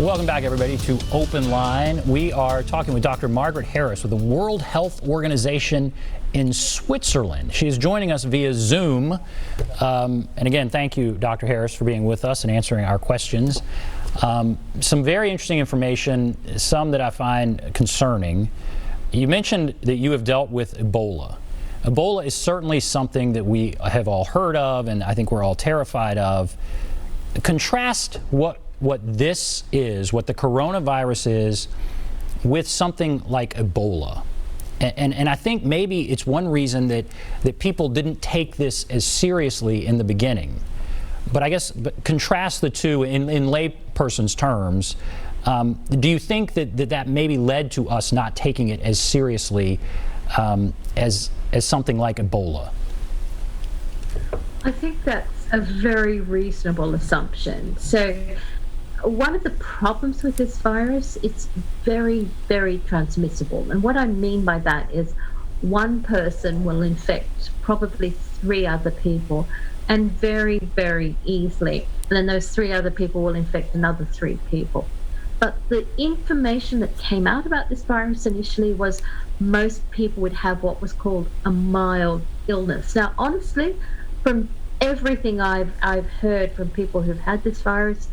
Welcome back, everybody, to Open Line. We are talking with Dr. Margaret Harris with the World Health Organization in Switzerland. She is joining us via Zoom. And again, thank you, Dr. Harris, for being with us and answering our questions. Some very interesting information, some that I find concerning. You mentioned that you have dealt with Ebola. Ebola is certainly something that we have all heard of, and I think we're all terrified of. Contrast what this is, what the coronavirus is, with something like Ebola. And I think maybe it's one reason that people didn't take this as seriously in the beginning. But I guess contrast the two in layperson's terms. Do you think that maybe led to us not taking it as seriously as something like Ebola? I think that's a very reasonable assumption. So one of the problems with this virus, it's very, very transmissible. And what I mean by that is one person will infect probably 3 other people, and very, very easily. And then those 3 other people will infect another 3 people. But the information that came out about this virus initially was most people would have what was called a mild illness. Now, honestly, from everything I've heard from people who've had this virus,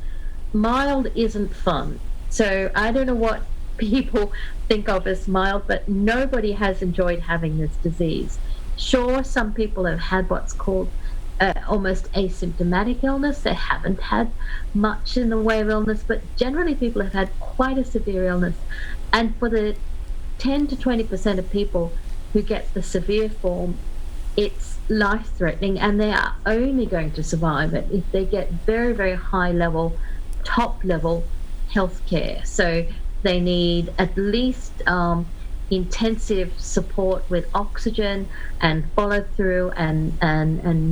mild isn't fun. So I don't know what people think of as mild, but nobody has enjoyed having this disease. Sure, some people have had what's called almost asymptomatic illness. They haven't had much in the way of illness, but generally people have had quite a severe illness. And for the 10 to 20% of people who get the severe form, it's life-threatening, and they are only going to survive it if they get very, very high-level, top-level health care. So they need at least intensive support with oxygen and follow-through and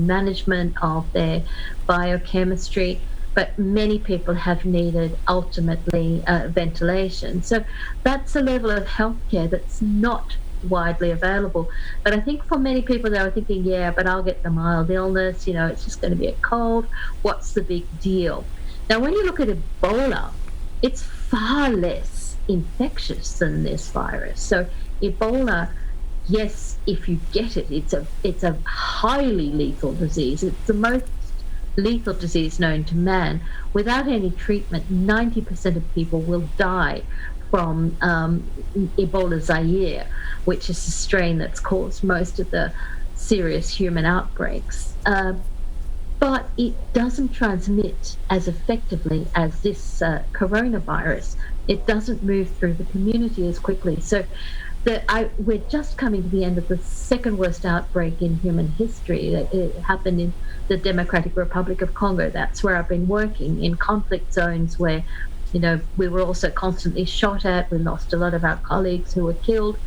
management of their biochemistry. But many people have needed, ultimately, ventilation. So that's a level of healthcare that's not widely available. But I think for many people, they were thinking, yeah, but I'll get the mild illness, it's just going to be a cold. What's the big deal? Now, when you look at Ebola, it's far less infectious than this virus. So Ebola, yes, if you get it, it's a highly lethal disease. It's the most lethal disease known to man. Without any treatment, 90% of people will die from Ebola Zaire, which is the strain that's caused most of the serious human outbreaks. But it doesn't transmit as effectively as this coronavirus. It doesn't move through the community as quickly. So we're just coming to the end of the second worst outbreak in human history. It happened in the Democratic Republic of Congo. That's where I've been working, in conflict zones where we were also constantly shot at. We lost a lot of our colleagues who were killed.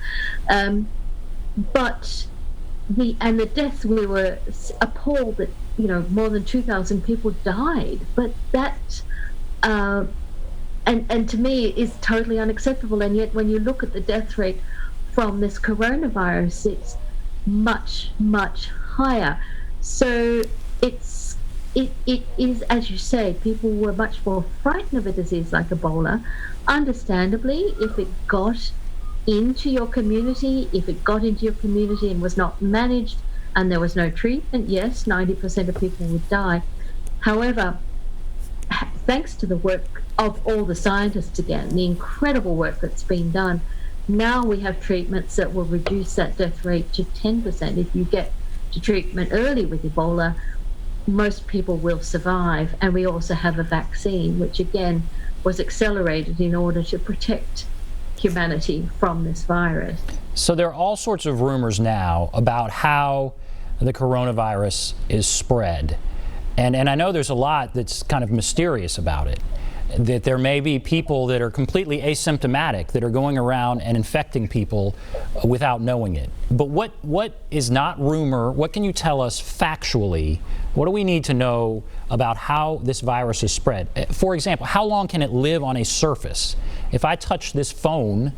But the deaths, we were appalled that more than 2,000 people died. But that and to me is totally unacceptable. And yet when you look at the death rate from this coronavirus, it's much, much higher. So it is, as you say, people were much more frightened of a disease like Ebola. Understandably, if it got into your community, and was not managed and there was no treatment, yes, 90% of people would die. However, thanks to the work of all the scientists again, the incredible work that's been done, now we have treatments that will reduce that death rate to 10%. If you get to treatment early with Ebola, most people will survive. And we also have a vaccine, which again was accelerated in order to protect humanity from this virus. So there are all sorts of rumors now about how the coronavirus is spread. And I know there's a lot that's kind of mysterious about it. That there may be people that are completely asymptomatic that are going around and infecting people without knowing it. But what is not rumor? What can you tell us factually? What do we need to know about how this virus is spread? For example, how long can it live on a surface? If I touch this phone,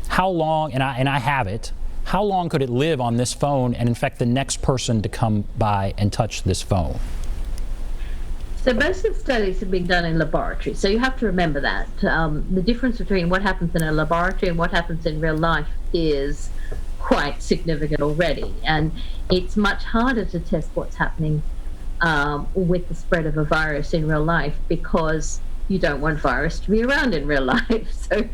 how long, and I have it, how long could it live on this phone and infect the next person to come by and touch this phone? So most of the studies have been done in laboratories. So you have to remember that. The difference between what happens in a laboratory and what happens in real life is quite significant already. And it's much harder to test what's happening with the spread of a virus in real life, because you don't want virus to be around in real life. So,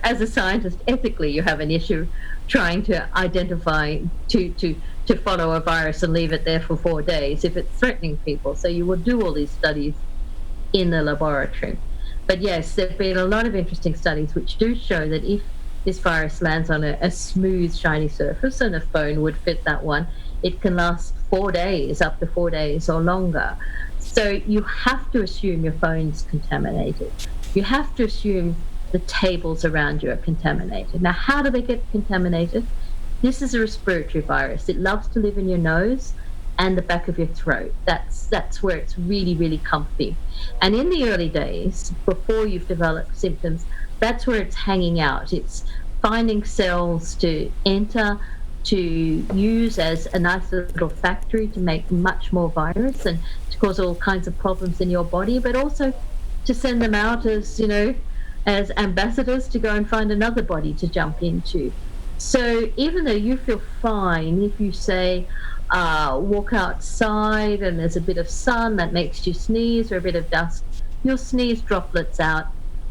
as a scientist, ethically, you have an issue trying to identify, to follow a virus and leave it there for 4 days if it's threatening people. So you will do all these studies in the laboratory. But yes, there have been a lot of interesting studies which do show that if this virus lands on a smooth, shiny surface, and a phone would fit that one, it can last 4 days, up to 4 days or longer. So you have to assume your phone's contaminated. You have to assume the tables around you are contaminated. Now, how do they get contaminated? This is a respiratory virus. It loves to live in your nose and the back of your throat. That's where it's really, really comfy. And in the early days, before you've developed symptoms, that's where it's hanging out. It's finding cells to enter, to use as a nice little factory to make much more virus and to cause all kinds of problems in your body, but also to send them out as, as ambassadors to go and find another body to jump into. So even though you feel fine, if you say, walk outside and there's a bit of sun that makes you sneeze, or a bit of dust, you'll sneeze droplets out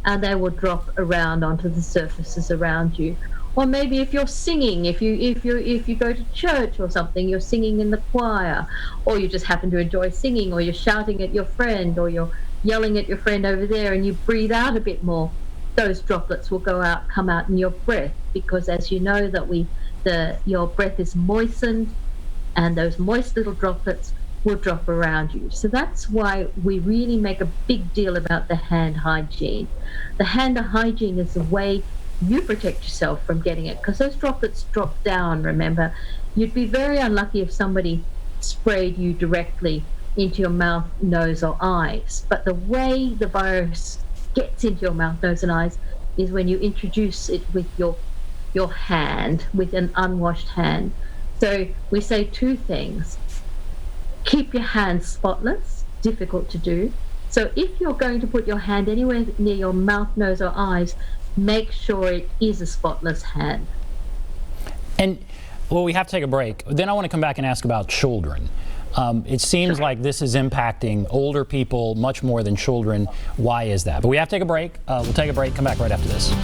and they will drop around onto the surfaces around you. Or maybe if you're singing, if you go to church or something, you're singing in the choir, or you just happen to enjoy singing, or you're shouting at your friend, or you're yelling at your friend over there, and you breathe out a bit more, those droplets will come out in your breath, because as you know that your breath is moistened, and those moist little droplets will drop around you. So that's why we really make a big deal about the hand hygiene. The hand hygiene is the way you protect yourself from getting it, because those droplets drop down. Remember, you'd be very unlucky if somebody sprayed you directly into your mouth, nose, or eyes. But the way the virus gets into your mouth, nose, and eyes is when you introduce it with your hand, with an unwashed hand. So we say two things. Keep your hands spotless, difficult to do. So if you're going to put your hand anywhere near your mouth, nose, or eyes, make sure it is a spotless hand. And, well, we have to take a break. Then I want to come back and ask about children. It seems like this is impacting older people much more than children. Why is that? But we have to take a break. We'll take a break, come back right after this.